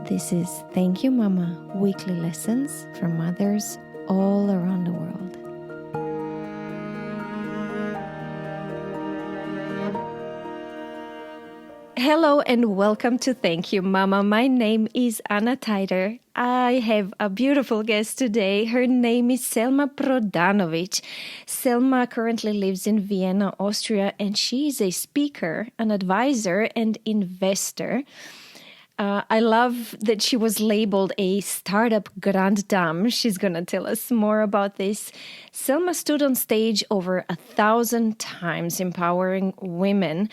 This is Thank You Mama, weekly lessons from mothers all around the world. Hello and welcome to Thank You Mama. My name is Anna Teider. I have a beautiful guest today. Her name is Selma Prodanovic. Selma currently lives in Vienna, Austria, and she is a speaker, an advisor, and investor. I love that she was labeled a startup grande dame. She's going to tell us more about this. Selma stood on stage over 1,000 times empowering women,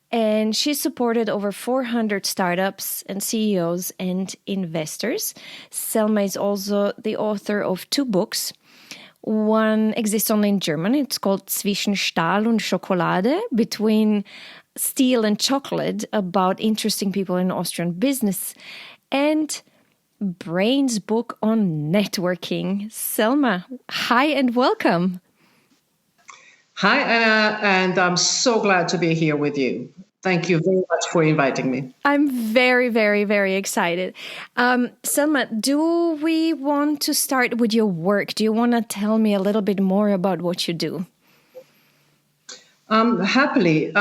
and she supported over 400 startups and CEOs and investors. Selma is also the author of 2 books. One exists only in German. It's called Zwischen Stahl und Schokolade, Between Steel and Chocolate, about interesting people in Austrian business, and Brain's book on networking. Selma, hi and welcome. Hi, Anna, and I'm so glad to be here with you. Thank you very much for inviting me. I'm very, very, very excited. Selma, do we want to start with your work? Do you want to tell me a little bit more about what you do? Happily.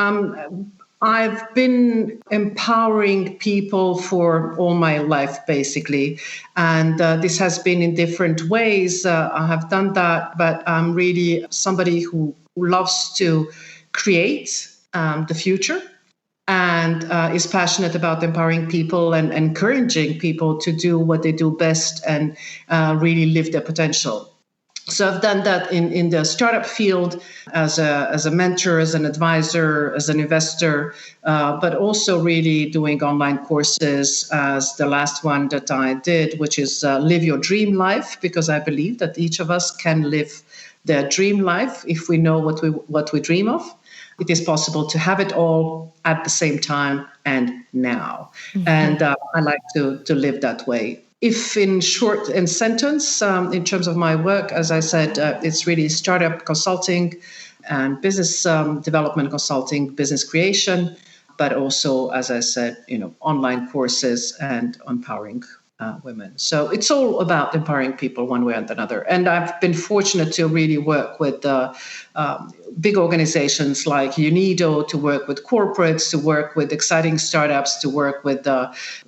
I've been empowering people for all my life, basically. And this has been in different ways. I have done that, but I'm really somebody who loves to create the future and is passionate about empowering people and encouraging people to do what they do best and really live their potential. So I've done that in the startup field as a mentor, as an advisor, as an investor, but also really doing online courses as the last one that I did, which is Live Your Dream Life, because I believe that each of us can live their dream life if we know what we dream of. It is possible to have it all at the same time and now. Mm-hmm. And I like to live that way. If in short and sentence, in terms of my work, as I said, it's really startup consulting and business development consulting, business creation, but also, as I said, online courses and empowering women. So it's all about empowering people one way or another. And I've been fortunate to really work with big organizations like UNIDO, to work with corporates, to work with exciting startups, to work with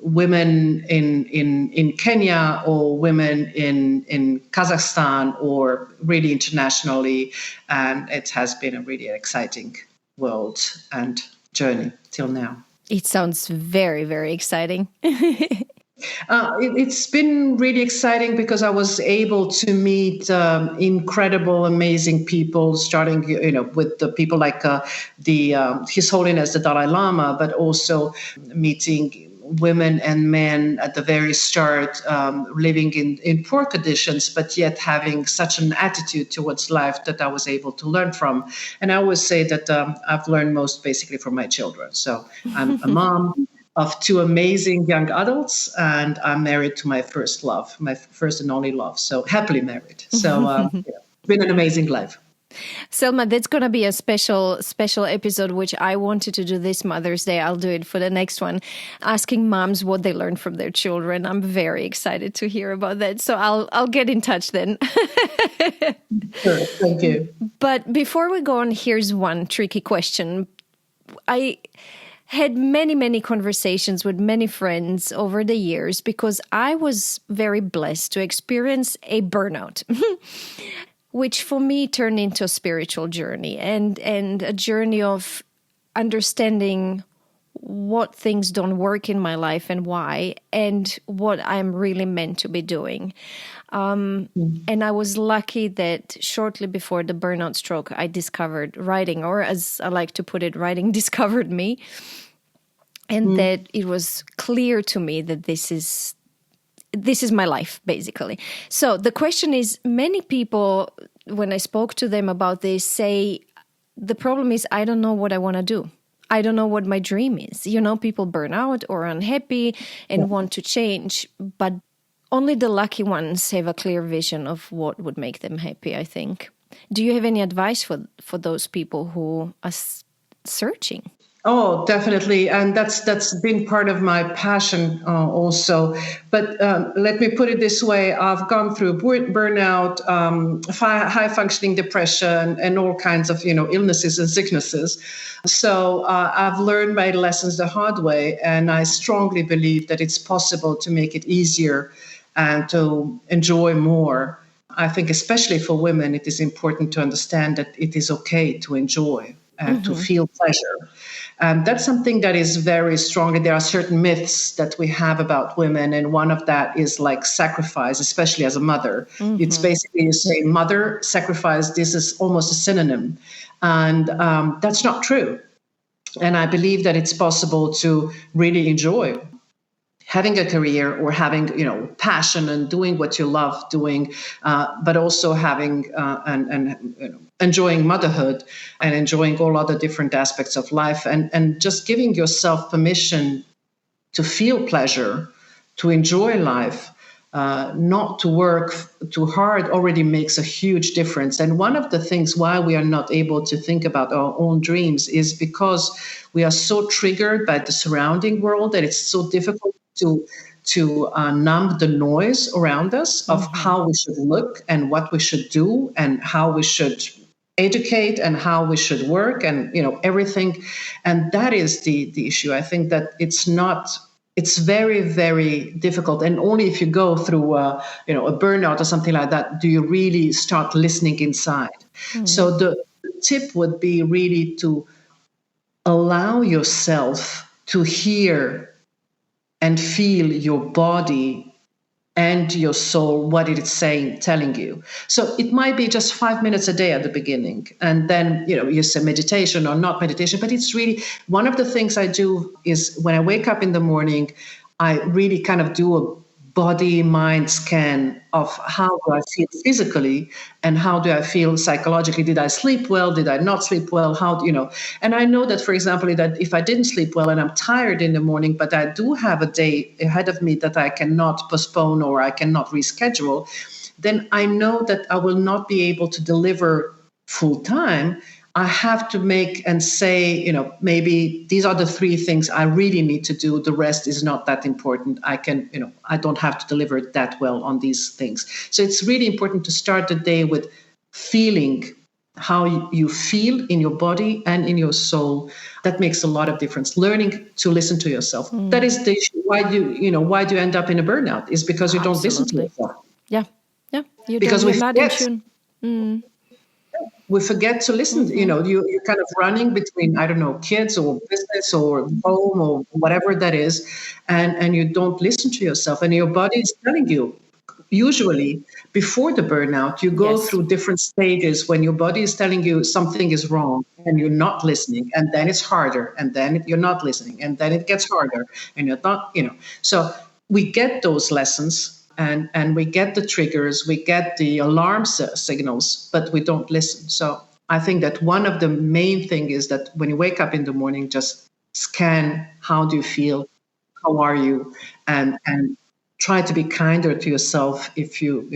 women in Kenya or women in Kazakhstan or really internationally. And it has been a really exciting world and journey till now. It sounds very, very exciting. It's been really exciting because I was able to meet incredible, amazing people, starting, with the people like His Holiness the Dalai Lama, but also meeting women and men at the very start, living in poor conditions, but yet having such an attitude towards life that I was able to learn from. And I always say that I've learned most basically from my children. So I'm a mom of 2 amazing young adults, and I'm married to my first love, my first and only love. So happily married. So it's been an amazing life. Selma, that's going to be a special episode, which I wanted to do this Mother's Day. I'll do it for the next one, asking moms what they learned from their children. I'm very excited to hear about that. So I'll get in touch then. Sure, thank you. But before we go on, here's one tricky question. I had many conversations with many friends over the years because I was very blessed to experience a burnout, which for me turned into a spiritual journey and a journey of understanding what things don't work in my life and why, and what I'm really meant to be doing. And I was lucky that shortly before the burnout stroke, I discovered writing, or as I like to put it, writing discovered me. And that it was clear to me that this is my life, basically. So the question is, many people, when I spoke to them about this, say, the problem is I don't know what I want to do. I don't know what my dream is. People burn out or are unhappy and want to change, but only the lucky ones have a clear vision of what would make them happy, I think. Do you have any advice for those people who are searching? Oh, definitely, and that's been part of my passion also. But let me put it this way: I've gone through burnout, high functioning depression, and all kinds of illnesses and sicknesses. So I've learned my lessons the hard way, and I strongly believe that it's possible to make it easier and to enjoy more. I think, especially for women, it is important to understand that it is okay to enjoy and to feel pleasure. That's something that is very strong. There are certain myths that we have about women, and one of that is like sacrifice, especially as a mother. It's basically, you say mother, sacrifice, this is almost a synonym. And that's not true. And I believe that it's possible to really enjoy having a career or having passion and doing what you love doing, but also having and enjoying motherhood and enjoying all other different aspects of life, and just giving yourself permission to feel pleasure, to enjoy life, not to work too hard already makes a huge difference. And one of the things why we are not able to think about our own dreams is because we are so triggered by the surrounding world that it's so difficult to numb the noise around us of how we should look and what we should do and how we should educate and how we should work and everything. And that is the issue. I think that it's very, very difficult. And only if you go through a burnout or something like that do you really start listening inside. So the tip would be really to allow yourself to hear and feel your body and your soul, what it is telling you. So it might be just 5 minutes a day at the beginning. And then, you say meditation or not meditation, but it's really one of the things I do is when I wake up in the morning, I really kind of do a body mind scan of how do I feel physically and how do I feel psychologically. Did I sleep well? Did I not sleep well? And I know that, for example, that if I didn't sleep well and I'm tired in the morning, but I do have a day ahead of me that I cannot postpone or I cannot reschedule, then I know that I will not be able to deliver full time. I have to make and say, maybe these are the 3 things I really need to do. The rest is not that important. I don't have to deliver that well on these things. So it's really important to start the day with feeling how you feel in your body and in your soul. That makes a lot of difference. Learning to listen to yourself. That is the issue. Why do you end up in a burnout? Is because you don't listen to yourself. Yeah. Because you're not in tune. We forget to listen. You're kind of running between, I don't know, kids or business or home or whatever that is, and you don't listen to yourself. And your body is telling you, usually before the burnout, you go through different stages when your body is telling you something is wrong and you're not listening, and then it's harder, and then you're not listening, and then it gets harder, and you're not, So we get those lessons. And we get the triggers, we get the alarm signals, but we don't listen. So I think that one of the main thing is that when you wake up in the morning, just scan how do you feel, how are you, and try to be kinder to yourself if you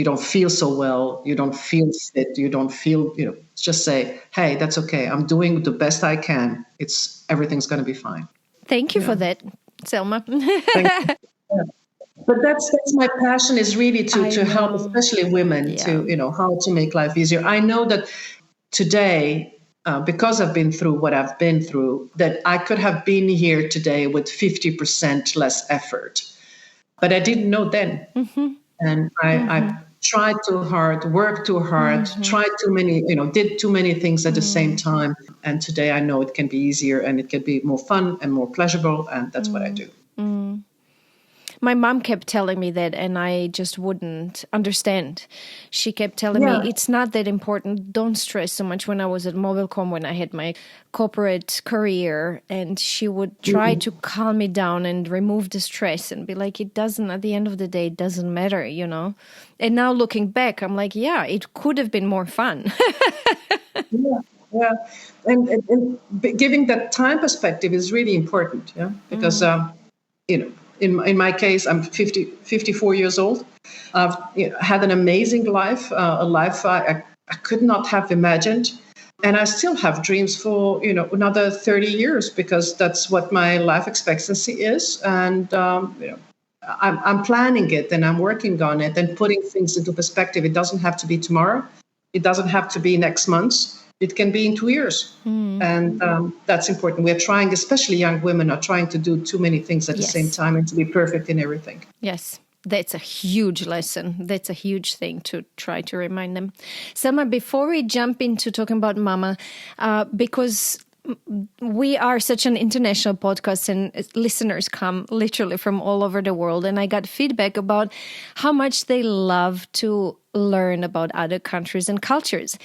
don't feel so well, you don't feel fit, you don't feel, just say, hey, that's okay. I'm doing the best I can. Everything's going to be fine. Thank you for that, Selma. Thank you. Yeah. But that's my passion, is really to help, especially women, to how to make life easier. I know that today, because I've been through what I've been through, that I could have been here today with 50% less effort, but I didn't know then, and I tried too hard, worked too hard, tried too many, did too many things at the same time, and today I know it can be easier and it can be more fun and more pleasurable, and that's what I do. My mom kept telling me that, and I just wouldn't understand. She kept telling me, it's not that important. Don't stress so much. When I was at Mobilcom, when I had my corporate career, and she would try to calm me down and remove the stress and be like, at the end of the day, it doesn't matter, And now looking back, I'm like, it could have been more fun. Yeah. And giving that time perspective is really important, because, in my case, I'm 54 years old. I've had an amazing life, a life I could not have imagined. And I still have dreams for, another 30 years because that's what my life expectancy is. And, I'm planning it and I'm working on it and putting things into perspective. It doesn't have to be tomorrow. It doesn't have to be next month. It can be in 2 years. And that's important. We're trying, especially young women, are trying to do too many things at the same time and to be perfect in everything. Yes. That's a huge lesson. That's a huge thing to try to remind them. Selma, before we jump into talking about Mama, because we are such an international podcast and listeners come literally from all over the world. And I got feedback about how much they love to learn about other countries and cultures.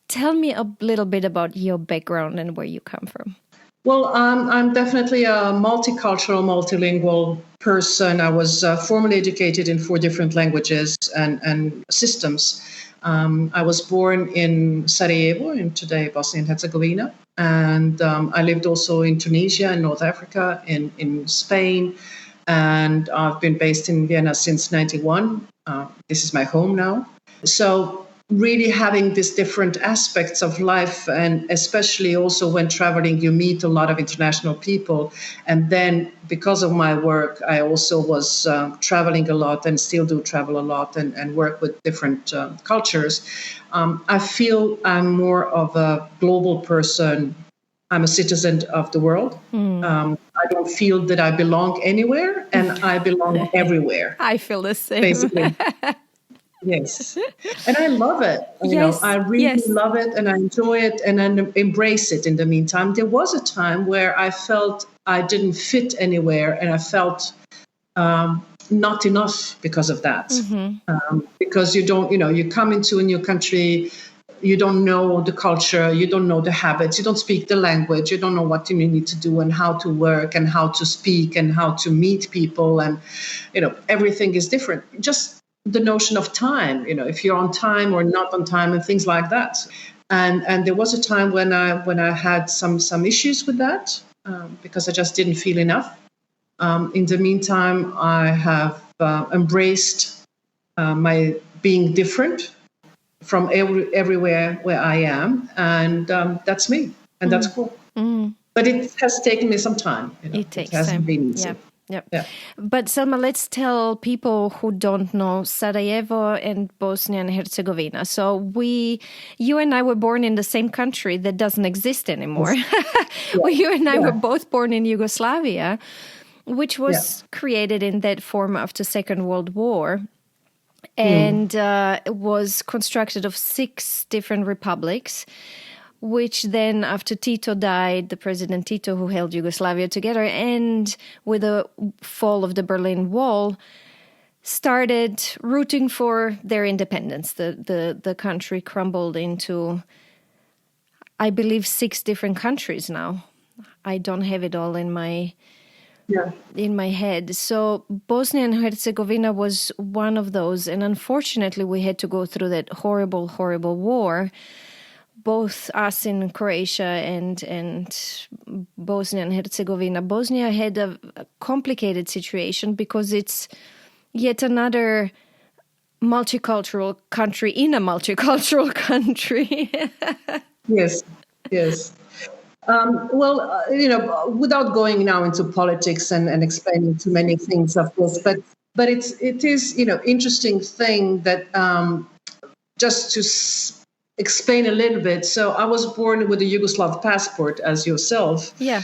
Tell me a little bit about your background and where you come from. Well, I'm definitely a multicultural, multilingual person. I was formally educated in 4 different languages and systems. I was born in Sarajevo, in today Bosnia and Herzegovina. And I lived also in Tunisia, in North Africa, in Spain. And I've been based in Vienna since 91. This is my home now. So really having these different aspects of life, and especially also when traveling, you meet a lot of international people. And then because of my work, I also was traveling a lot and still do travel a lot and work with different cultures. I feel I'm more of a global person. I'm a citizen of the world. I don't feel that I belong anywhere, and I belong everywhere. I feel the same. Basically. Yes. And I love it. I really love it and I enjoy it and I embrace it in the meantime. There was a time where I felt I didn't fit anywhere and I felt not enough because of that. Because you don't, you come into a new country, you don't know the culture, you don't know the habits, you don't speak the language, you don't know what you need to do and how to work and how to speak and how to meet people. And, everything is different. Just the notion of time, if you're on time or not on time and things like that. And there was a time when I had some issues with that because I just didn't feel enough. In the meantime, I have embraced my being different from everywhere where I am. And that's me. And that's cool. But it has taken me some time. It takes it hasn't time. been easy. Yeah. But Selma, let's tell people who don't know Sarajevo and Bosnia and Herzegovina. So you and I were born in the same country that doesn't exist anymore. You and I were both born in Yugoslavia, which was created in that form after Second World War. And it was constructed of 6 different republics, which then, after Tito died, the President Tito, who held Yugoslavia together, and with the fall of the Berlin Wall, started rooting for their independence. The country crumbled into, I believe, 6 different countries now. I don't have it all in my head. So Bosnia and Herzegovina was one of those. And unfortunately, we had to go through that horrible, horrible war. Both us in Croatia and Bosnia and Herzegovina. Bosnia had a complicated situation because it's yet another multicultural country in a multicultural country. Yes. Without going now into politics and explaining too many things, of course, but it is interesting thing that just to explain a little bit. So I was born with a Yugoslav passport as yourself. Yeah.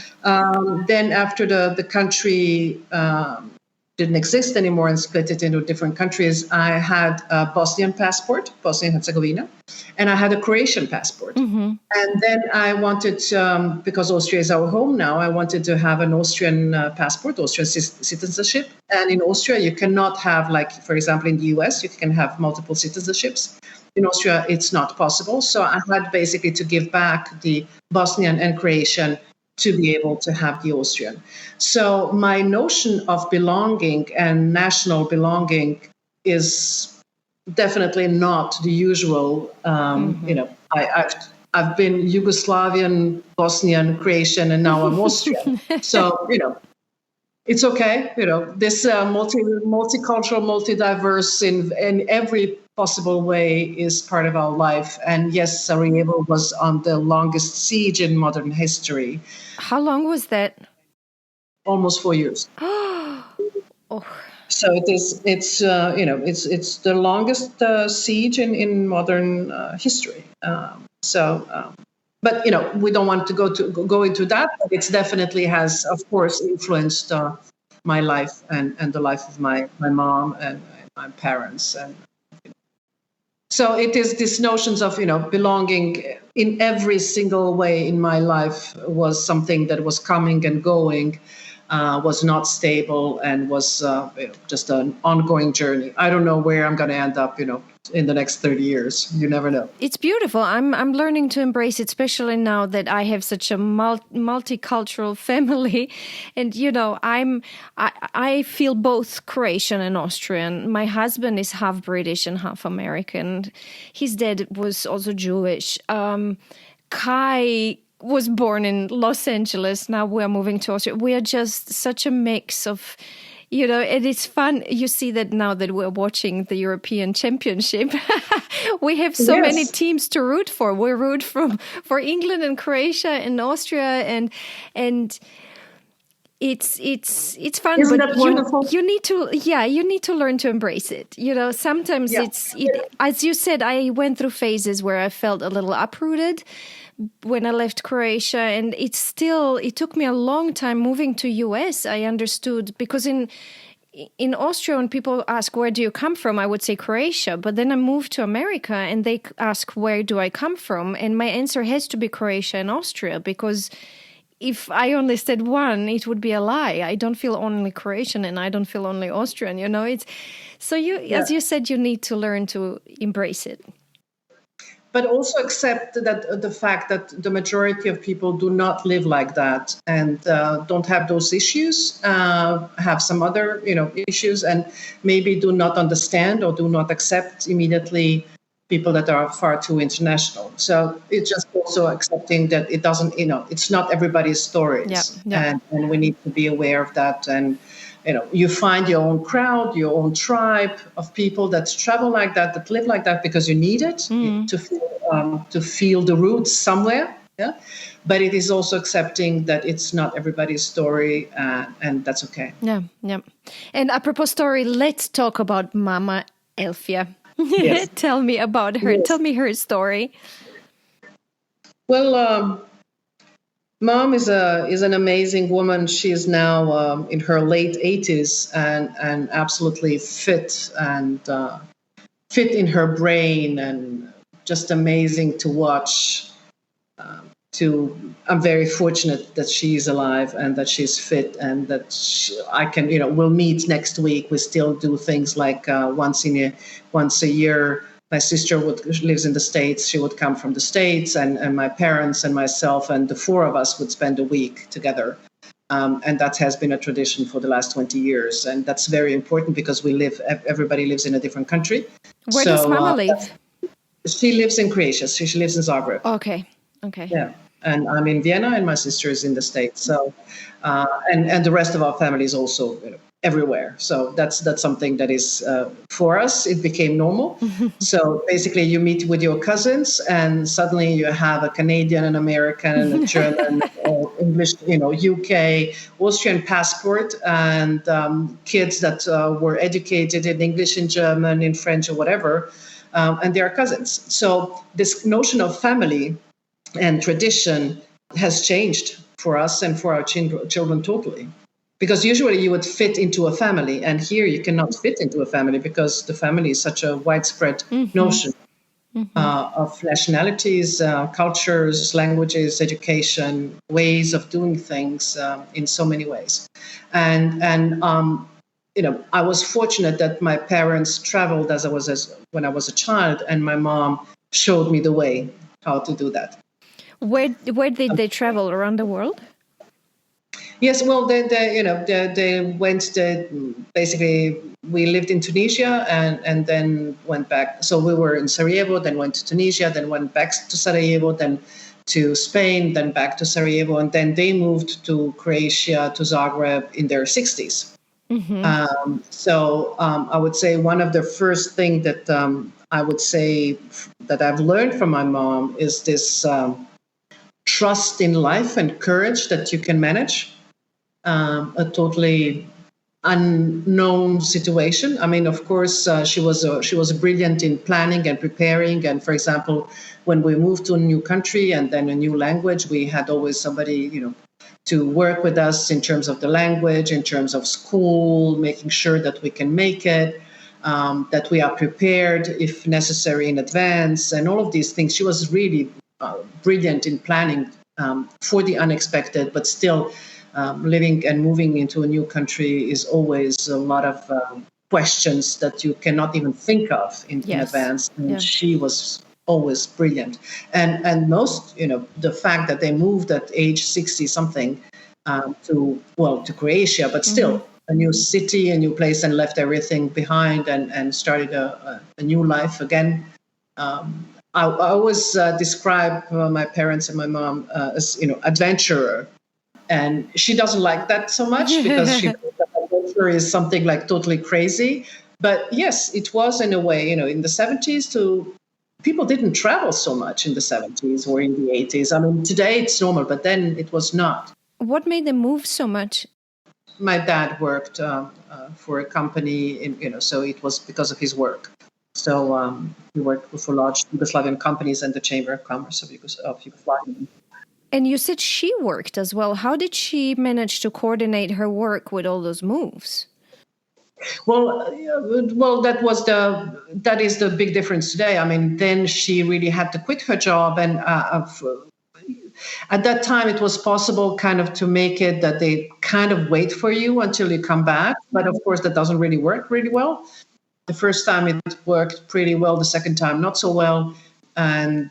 Then after the country didn't exist anymore and split it into different countries, I had a Bosnian passport, Bosnia and Herzegovina, and I had a Croatian passport. And then I wanted, because Austria is our home now, I wanted to have an Austrian passport, Austrian citizenship. And in Austria, you cannot have, like, for example, in the US, you can have multiple citizenships. In Austria, it's not possible. So I had basically to give back the Bosnian and Croatian to be able to have the Austrian. So my notion of belonging and national belonging is definitely not the usual. I've been Yugoslavian, Bosnian, Croatian, and now I'm Austrian. So, it's okay. This multicultural, multidiverse in every possible way is part of our life. And yes, Sarajevo was on the longest siege in modern history, How long was that? almost 4 years. Oh, So it's the longest siege in modern history. But we don't want to go into that. But it definitely has, of course, influenced my life and the life of my mom and my parents. And so it is these notions of belonging in every single way in my life was something that was coming and going. Was not stable and was just an ongoing journey. I don't know where I'm going to end up, in the next 30 years. You never know. it's beautiful. I'm learning to embrace it, especially now that I have such a multicultural family, and I feel both Croatian and Austrian. My husband is half British and half American. His dad was also Jewish. Kai was born in Los Angeles. Now we're moving to Austria. We are just such a mix of, and it's fun. You see that now that we're watching the European Championship. We have so many teams to root for. We root for England and Croatia and Austria, and it's fun. Isn't but that wonderful? you need to learn to embrace it. Sometimes as you said, I went through phases where I felt a little uprooted when I left Croatia, and it took me a long time moving to US. I understood, because in Austria, when people ask, where do you come from? I would say Croatia. But then I moved to America and they ask, where do I come from? And my answer has to be Croatia and Austria, because if I only said one, it would be a lie. I don't feel only Croatian and I don't feel only Austrian, It's so as you said, you need to learn to embrace it. But also accept that the fact that the majority of people do not live like that and don't have those issues, have some other, issues, and maybe do not understand or do not accept immediately people that are far too international. So it's just also accepting that it doesn't, it's not everybody's stories, and we need to be aware of that. And you find your own crowd, your own tribe of people that travel like that live like that because you need it to feel the roots somewhere. Yeah, but it is also accepting that it's not everybody's story, and that's okay. Yeah. And apropos story, let's talk about Mama Elfia. Yes. Tell me about her. Yes. Tell me her story. Well, Mom is an amazing woman. She is now in her late 80s and absolutely fit and fit in her brain, and just amazing to watch. I'm very fortunate that she's alive and that she's fit, and that I can, we'll meet next week. We still do things like once a year. My sister lives in the States. She would come from the States, and my parents and myself and the four of us would spend a week together. And that has been a tradition for the last 20 years. And that's very important because everybody lives in a different country. Where does Mama live? She lives in Croatia. She lives in Zagreb. Okay. Yeah. And I'm in Vienna, and my sister is in the States. So, and the rest of our family is also everywhere. So that's something that is for us. It became normal. So basically, you meet with your cousins, and suddenly you have a Canadian, an American, and a German, or English, UK, Austrian passport, and kids that were educated in English, in German, in French, or whatever, and they are cousins. So this notion of family and tradition has changed for us and for our children totally. Because usually you would fit into a family, and here you cannot fit into a family because the family is such a widespread notion of nationalities, cultures, languages, education, ways of doing things in so many ways. And I was fortunate that my parents traveled when I was a child, and my mom showed me the way how to do that. Where did they travel around the world? Yes, well, they went. Basically, we lived in Tunisia and then went back. So we were in Sarajevo, then went to Tunisia, then went back to Sarajevo, then to Spain, then back to Sarajevo, and then they moved to Croatia, to Zagreb in their 60s. So I would say one of the first things that I would say that I've learned from my mom is this trust in life and courage that you can manage a totally unknown situation. I mean, of course, she was brilliant in planning and preparing. And for example, when we moved to a new country and then a new language, we had always somebody, to work with us in terms of the language, in terms of school, making sure that we can make it, that we are prepared if necessary in advance, and all of these things. She was really brilliant in planning for the unexpected, but still living and moving into a new country is always a lot of questions that you cannot even think of in advance. And she was always brilliant. And most, the fact that they moved at age 60 something to Croatia, but still a new city, a new place, and left everything behind and started a new life again. I always describe my parents and my mom as, adventurer. And she doesn't like that so much because she thinks that adventure is something like totally crazy. But yes, it was in a way, in the 70s people didn't travel so much in the 70s or in the 80s. I mean, today it's normal, but then it was not. What made them move so much? My dad worked for a company, so it was because of his work. So he worked for large Yugoslavian companies and the Chamber of Commerce of Yugoslavia. And you said she worked as well. How did she manage to coordinate her work with all those moves? Well, that is the big difference today. I mean, then she really had to quit her job, and at that time it was possible kind of to make it that they kind of wait for you until you come back. But of course, that doesn't really work really well. The first time it worked pretty well. The second time, not so well. And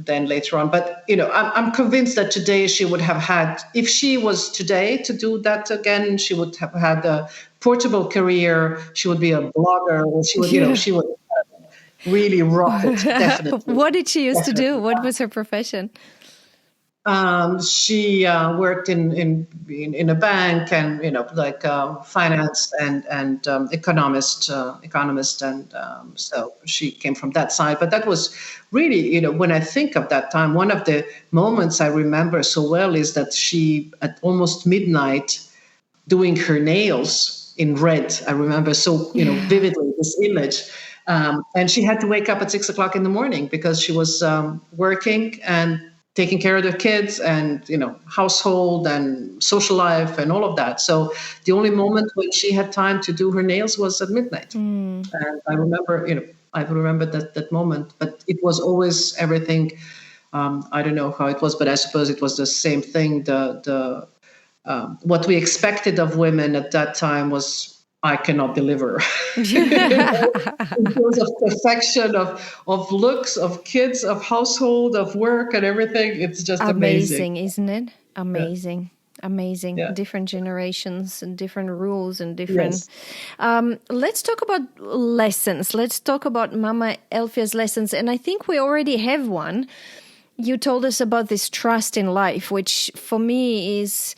then later on. But, I'm convinced that today she would have had, if she was today to do that again, she would have had a portable career. She would be a blogger. Or she would, she would really rock it, definitely. What did she used to do? What was her profession? She worked in a bank and finance and economist, and so she came from that side. But that was really, when I think of that time, one of the moments I remember so well is that she at almost midnight doing her nails in red. I remember so vividly this image. And she had to wake up at 6 o'clock in the morning because she was working and taking care of the kids and, household and social life and all of that. So the only moment when she had time to do her nails was at midnight. And I remember, that moment, but it was always everything. I don't know how it was, but I suppose it was the same thing. What we expected of women at that time was, I cannot deliver. In terms of perfection, of looks, of kids, of household, of work and everything. It's just amazing. Isn't it? Amazing. Yeah. Amazing. Yeah. Different generations and different rules and different... Yes. Let's talk about lessons. Let's talk about Mama Elfia's lessons. And I think we already have one. You told us about this trust in life, which for me is...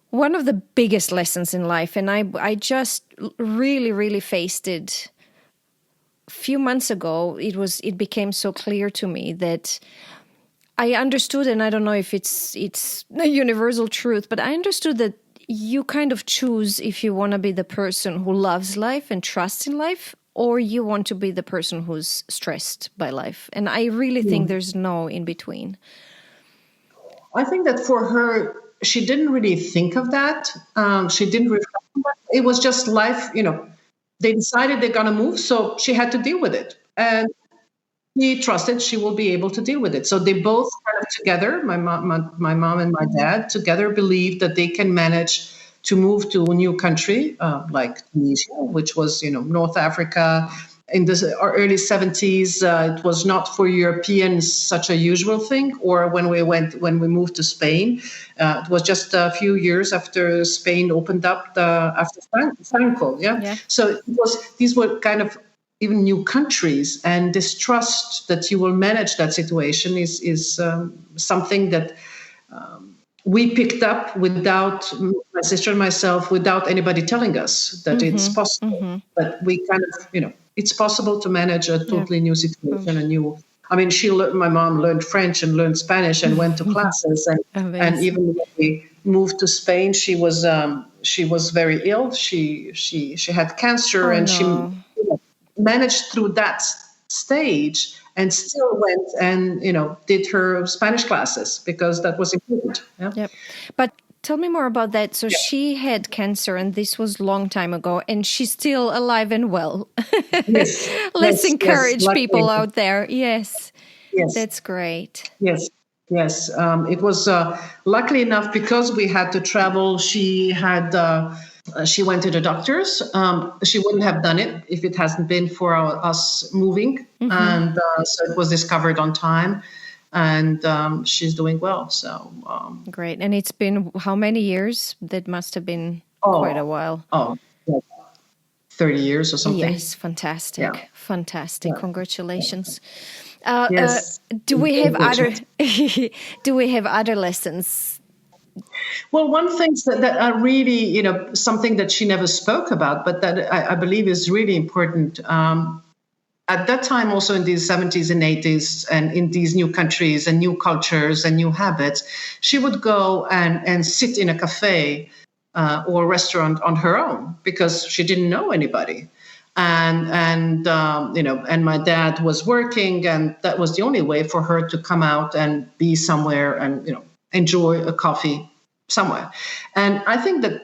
one of the biggest lessons in life, and I just really, really faced it a few months ago. It became so clear to me that I understood, and I don't know if it's a universal truth, but I understood that you kind of choose if you want to be the person who loves life and trusts in life, or you want to be the person who's stressed by life. And I really think there's no in between. I think that for her, she didn't really think of that. She didn't reflect on that. It was just life, they decided they're going to move, so she had to deal with it. And she trusted she will be able to deal with it. So they both kind of together, my mom and my dad, together believed that they can manage to move to a new country like Tunisia, which was, North Africa. In the early 70s, it was not for Europeans such a usual thing. Or when we moved to Spain, it was just a few years after Spain opened up after Franco. Yeah. So these were kind of even new countries, and this trust that you will manage that situation is something that we picked up without my sister and myself, without anybody telling us that it's possible. But we kind of, it's possible to manage a Yeah. totally new situation, a new. I mean, my mom learned French and learned Spanish and went to classes, and Amazing. even when we moved to Spain, she was very ill. She had cancer, Oh and she no. managed through that stage and still went and did her Spanish classes because that was important. Yeah. Yep. But tell me more about that. So she had cancer and this was long time ago and she's still alive and well. Yes. Let's Yes. Yes. encourage people Luckily. out there. Yes. Yes. That's great. Yes. Yes. It was luckily enough because we had to travel. She went to the doctors. She wouldn't have done it if it hasn't been for us moving, and so it was discovered on time. And she's doing well. So Great. And it's been how many years? That must have been quite a while. yeah, 30 years or something. Yes, fantastic. Yeah. Fantastic. Congratulations. Yes. Do we have other do we have other lessons? Well, one thing that are really, something that she never spoke about, but that I believe is really important. At that time, also in the 70s and 80s, and in these new countries and new cultures and new habits, she would go and sit in a cafe or restaurant on her own because she didn't know anybody. And my dad was working, and that was the only way for her to come out and be somewhere and enjoy a coffee somewhere. And I think that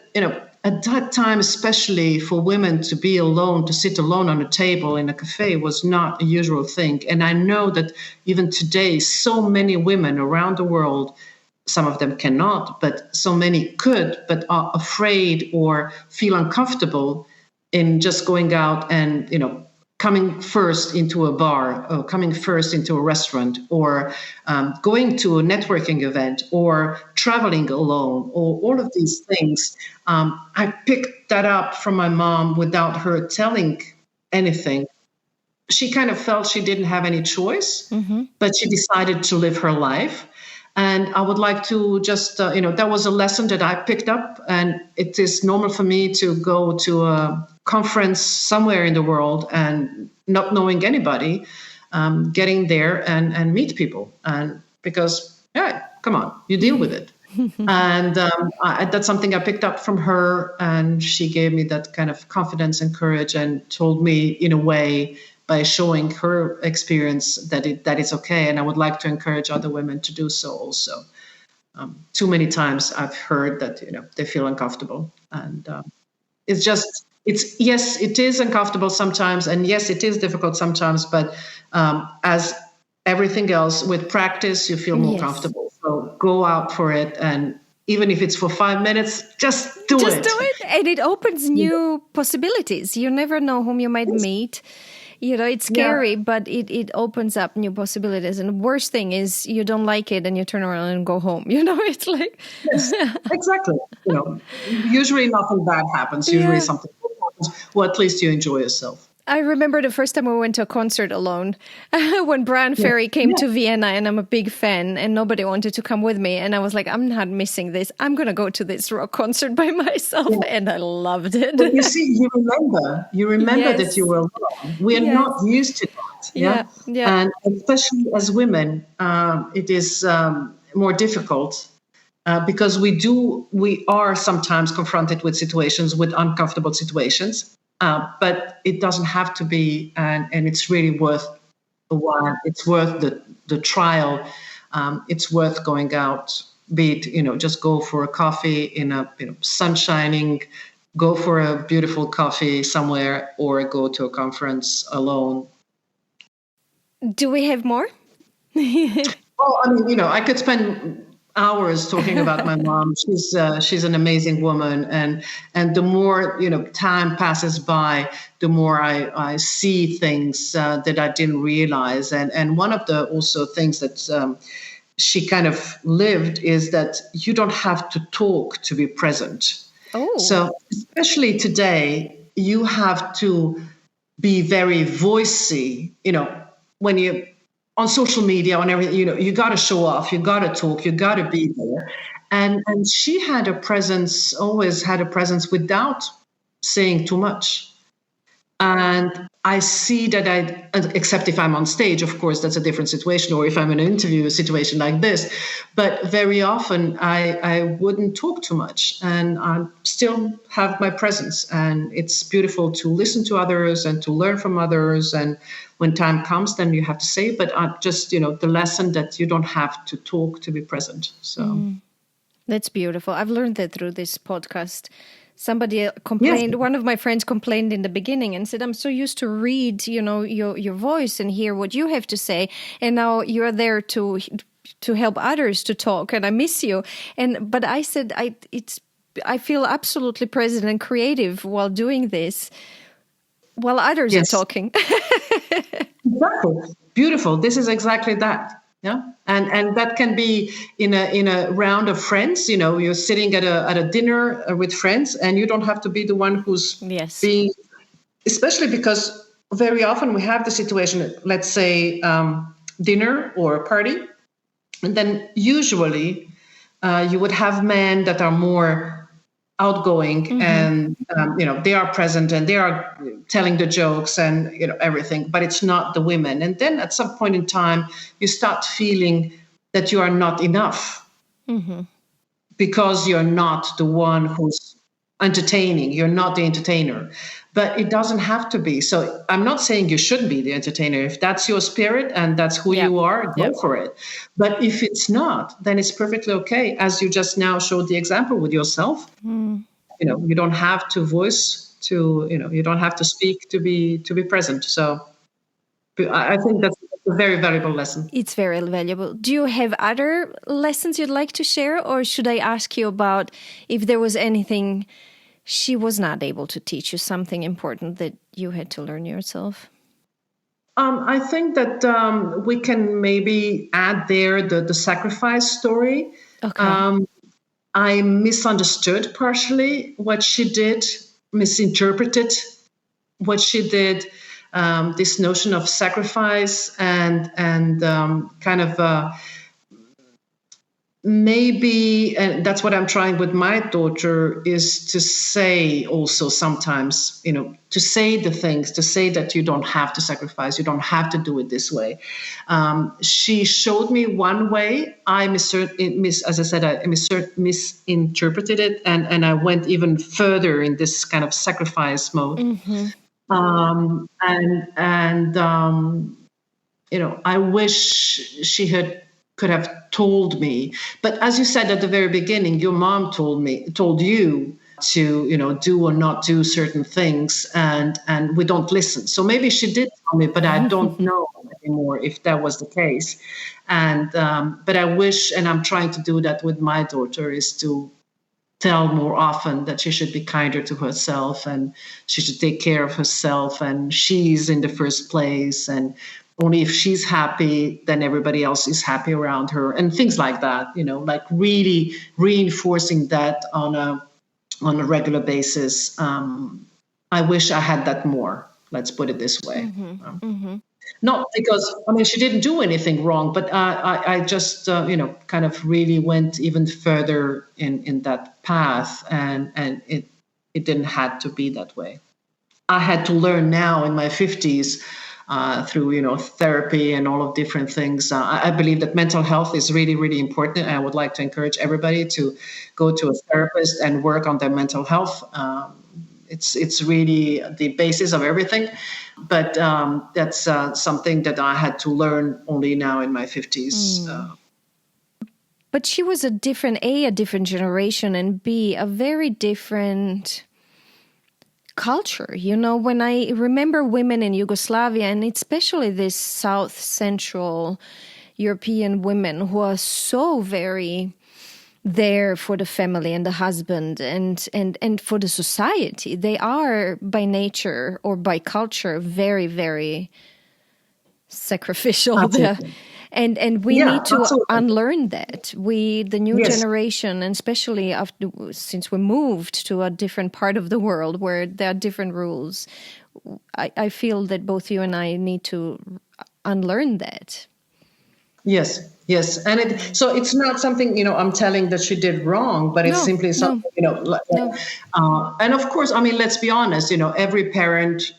at that time, especially for women to be alone, to sit alone on a table in a cafe was not a usual thing. And I know that even today, so many women around the world, some of them cannot, but so many could, but are afraid or feel uncomfortable in just going out and, coming first into a bar or coming first into a restaurant or going to a networking event or traveling alone or all of these things. I picked that up from my mom without her telling anything. She kind of felt she didn't have any choice, but she decided to live her life. And I would like to just, that was a lesson that I picked up. And it is normal for me to go to a conference somewhere in the world and not knowing anybody, getting there and meet people. And because, yeah, come on, you deal with it. And that's something I picked up from her. And she gave me that kind of confidence and courage and told me in a way, by showing her experience, that it's okay. And I would like to encourage other women to do so also. Too many times I've heard that, they feel uncomfortable. And yes, it is uncomfortable sometimes. And yes, it is difficult sometimes. But as everything else, with practice, you feel more comfortable. So go out for it. And even if it's for 5 minutes, just do it. Just do it. And it opens new possibilities. You never know whom you might meet. It's scary, but it opens up new possibilities. And the worst thing is you don't like it and you turn around and go home. It's like... Yes, exactly. Usually nothing bad happens. Usually something good happens. Well, at least you enjoy yourself. I remember the first time I went to a concert alone when Brian Ferry came to Vienna, and I'm a big fan and nobody wanted to come with me. And I was like, I'm not missing this. I'm going to go to this rock concert by myself. And I loved it. But you see, you remember that you were alone. We are not used to that. Yeah. And especially as women, it is more difficult because we are sometimes confronted with uncomfortable situations. But it doesn't have to be, and it's really worth the while. It's worth the trial. It's worth going out, be it, just go for a coffee in a sun shining, go for a beautiful coffee somewhere, or go to a conference alone. Do we have more? Well, I mean, I could spend hours talking about my mom. She's an amazing woman, and the more time passes by, the more I see things that I didn't realize. And one of the also things that she kind of lived is that you don't have to talk to be present. Oh. So especially today, you have to be very voicey. When you on social media, on everything, you got to show off, you got to talk, you got to be there. And she had a presence, always had a presence without saying too much. And I see that except if I'm on stage, of course, that's a different situation, or if I'm in an interview, a situation like this. But very often I wouldn't talk too much, and I still have my presence. And it's beautiful to listen to others and to learn from others. And when time comes, then you have to say, but I'm just, the lesson that you don't have to talk to be present. So That's beautiful. I've learned that through this podcast. Somebody yes, complained, one of my friends complained in the beginning and said, I'm so used to read, your voice and hear what you have to say. And now you're there to help others to talk, and I miss you. But I said, I feel absolutely present and creative while doing this, while others are talking. Exactly. Beautiful. This is exactly that. Yeah. And that can be in a round of friends. You're sitting at a dinner with friends, and you don't have to be the one who's being, especially because very often we have the situation, let's say dinner or a party, and then usually you would have men that are more outgoing, and they are present and they are telling the jokes and everything, but it's not the women. And then at some point in time you start feeling that you are not enough, because you're not the one who's entertaining, you're not the entertainer. But it doesn't have to be. So I'm not saying you shouldn't be the entertainer. If that's your spirit and that's who you are, go for it. But if it's not, then it's perfectly okay. As you just now showed the example with yourself, you don't have to voice to, you don't have to speak to be present. So I think that's a very valuable lesson. It's very valuable. Do you have other lessons you'd like to share, or should I ask you about if there was anything she was not able to teach you, something important that you had to learn yourself? I think that we can maybe add there the sacrifice story. Okay. I misunderstood partially what she did, misinterpreted what she did, this notion of sacrifice and kind of maybe, and that's what I'm trying with my daughter, is to say also sometimes, to say the things, to say that you don't have to sacrifice, you don't have to do it this way. She showed me one way. I misinterpreted it, and I went even further in this kind of sacrifice mode. I wish she could have told me. But as you said at the very beginning, your mom told you to, do or not do certain things, and we don't listen. So maybe she did tell me, but I don't know anymore if that was the case. And but I wish, and I'm trying to do that with my daughter, is to tell more often that she should be kinder to herself, and she should take care of herself, and she's in the first place, and only if she's happy, then everybody else is happy around her, and things like that, like really reinforcing that on a regular basis. I wish I had that more. Let's put it this way. Not because, she didn't do anything wrong, but I just, kind of really went even further in that path, and it didn't have to be that way. I had to learn now in my 50s, through therapy and all of different things. I believe that mental health is really, really important. And I would like to encourage everybody to go to a therapist and work on their mental health. It's really the basis of everything. But that's something that I had to learn only now in my 50s. But she was a different generation, and B, a very different culture. When I remember women in Yugoslavia, and especially this South Central European women who are so very there for the family and the husband and for the society, they are by nature or by culture very, very sacrificial. And we need to unlearn that. The new generation, and especially since we moved to a different part of the world where there are different rules, I feel that both you and I need to unlearn that. Yes. And so it's not something, I'm telling that she did wrong, but it's simply something, and of course, let's be honest, every parent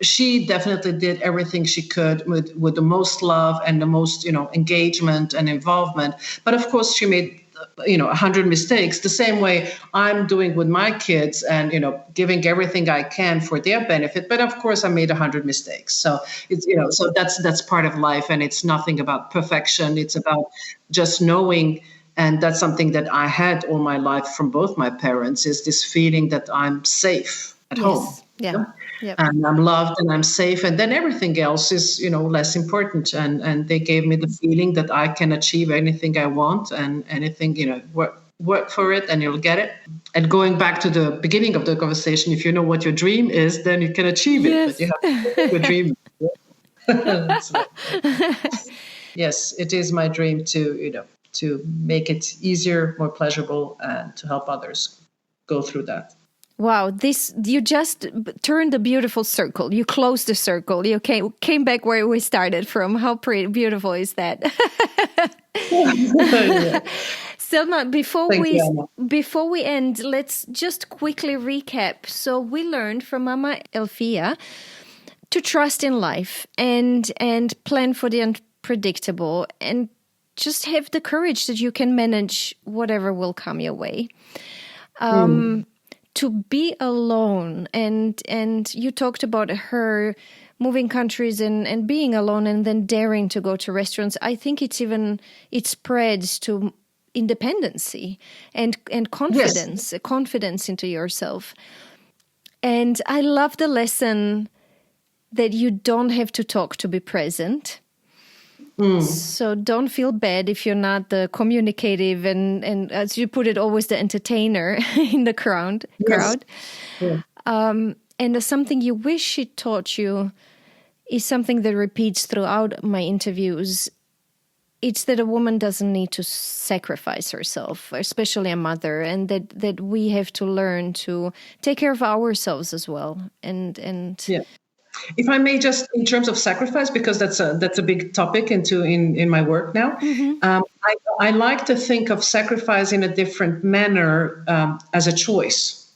she definitely did everything she could with the most love and the most, engagement and involvement. But of course, she made 100 mistakes, the same way I'm doing with my kids, and giving everything I can for their benefit. But of course, I made 100 mistakes. So it's so that's part of life, and it's nothing about perfection. It's about just knowing. And that's something that I had all my life from both my parents, is this feeling that I'm safe at home. Yeah. Yep. And I'm loved and I'm safe. And then everything else is, less important. And they gave me the feeling that I can achieve anything I want, and anything, work for it and you'll get it. And going back to the beginning of the conversation, if you know what your dream is, then you can achieve it. Yes. But you have to know your dream. Yes, it is my dream to make it easier, more pleasurable, and to help others go through that. Wow, you just turned a beautiful circle. You closed the circle. You came back where we started from. How beautiful is that? Yeah. Selma, before Anna. we end, let's just quickly recap. So we learned from Mama Elfia to trust in life and plan for the unpredictable, and just have the courage that you can manage whatever will come your way. To be alone, and you talked about her moving countries and being alone, and then daring to go to restaurants. I think it spreads to independency and confidence, Yes. confidence into yourself. And I love the lesson that you don't have to talk to be present. So don't feel bad if you're not the communicative and as you put it, always the entertainer in the crowd. Yes. Yeah. And something you wish she taught you is something that repeats throughout my interviews. It's that a woman doesn't need to sacrifice herself, especially a mother, and that we have to learn to take care of ourselves as well. And Yeah. If I may, just in terms of sacrifice, because that's a big topic in my work now. I like to think of sacrifice in a different manner, as a choice.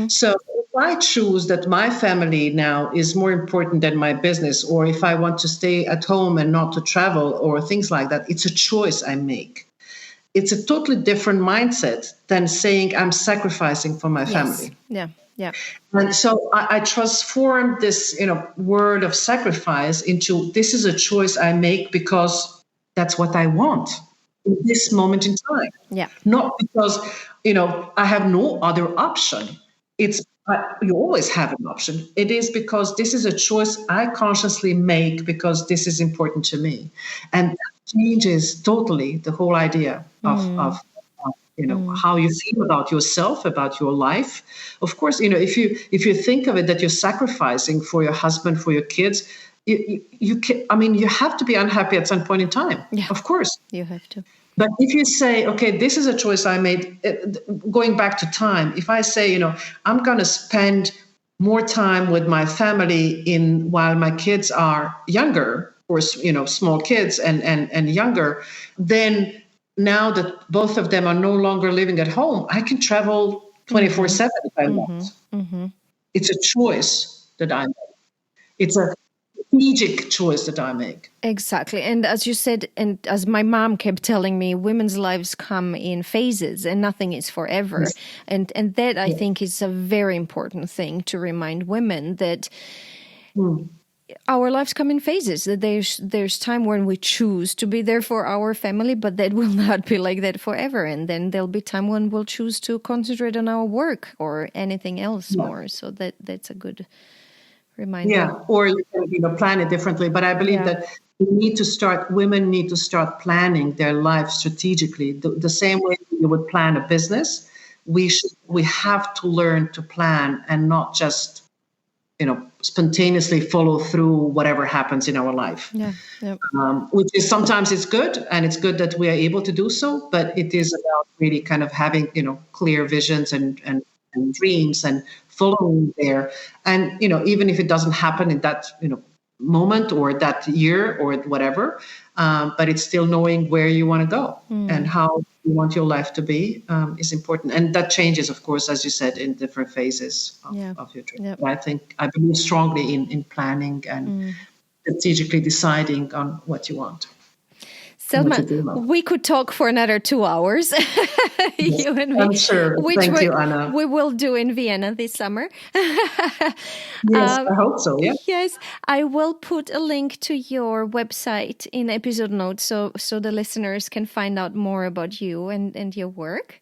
So if I choose that my family now is more important than my business, or if I want to stay at home and not to travel or things like that, it's a choice I make. It's a totally different mindset than saying I'm sacrificing for my family. Yeah. Yeah. And so I transformed this, word of sacrifice into, this is a choice I make because that's what I want in this moment in time. Yeah. Not because, I have no other option. You always have an option. It is because this is a choice I consciously make because this is important to me. And that changes totally the whole idea of how you feel about yourself, about your life. Of course, if you think of it that you're sacrificing for your husband, for your kids, you have to be unhappy at some point in time. Yeah. Of course. You have to. But if you say, okay, this is a choice I made, going back to time, if I say, I'm going to spend more time with my family while my kids are younger, or, small kids and younger, then now that both of them are no longer living at home, I can travel 24/7 if I want. It's a choice that I make. It's a strategic choice that I make. Exactly. And as you said, and as my mom kept telling me, women's lives come in phases and nothing is forever. Yes. And that I think is a very important thing to remind women, that our lives come in phases, that there's time when we choose to be there for our family, but that will not be like that forever. And then there'll be time when we'll choose to concentrate on our work or anything else more. So that's a good reminder. Yeah, or you can, plan it differently. But I believe that women need to start planning their life strategically. The same way you would plan a business, we have to learn to plan and not just spontaneously follow through whatever happens in our life. Yeah. Yep. Which is sometimes it's good, and it's good that we are able to do so, but it is about really kind of having, clear visions and dreams and following there. And, even if it doesn't happen in that, moment or that year or whatever, but it's still knowing where you want to go and how you want your life to be is important. And that changes, of course, as you said, in different phases of your trip. Yep. But I believe strongly in planning and strategically deciding on what you want. Selma, we could talk for another 2 hours, you and me. I'm sure. Thank you, Anna. We will do in Vienna this summer. Yes, I hope so, yeah. Yes, I will put a link to your website in episode notes so the listeners can find out more about you and your work.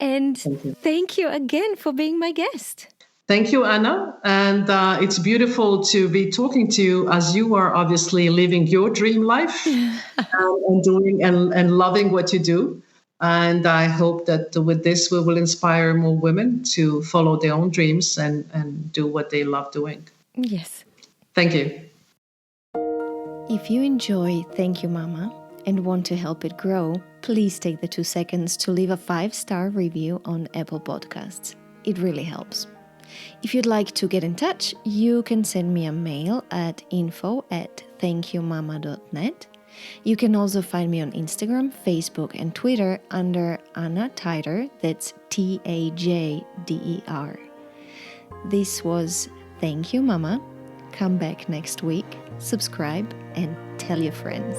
And thank you again for being my guest. Thank you, Anna. And it's beautiful to be talking to you as you are obviously living your dream life and doing and loving what you do. And I hope that with this, we will inspire more women to follow their own dreams and do what they love doing. Yes. Thank you. If you enjoy Thank You, Mama, and want to help it grow, please take the 2 seconds to leave a 5-star review on Apple Podcasts. It really helps. If you'd like to get in touch, you can send me a mail at info@thankyouMama.net. You can also find me on Instagram, Facebook, and Twitter under Anna Teider, that's Tajder. This was Thank You, Mama. Come back next week, subscribe, and tell your friends.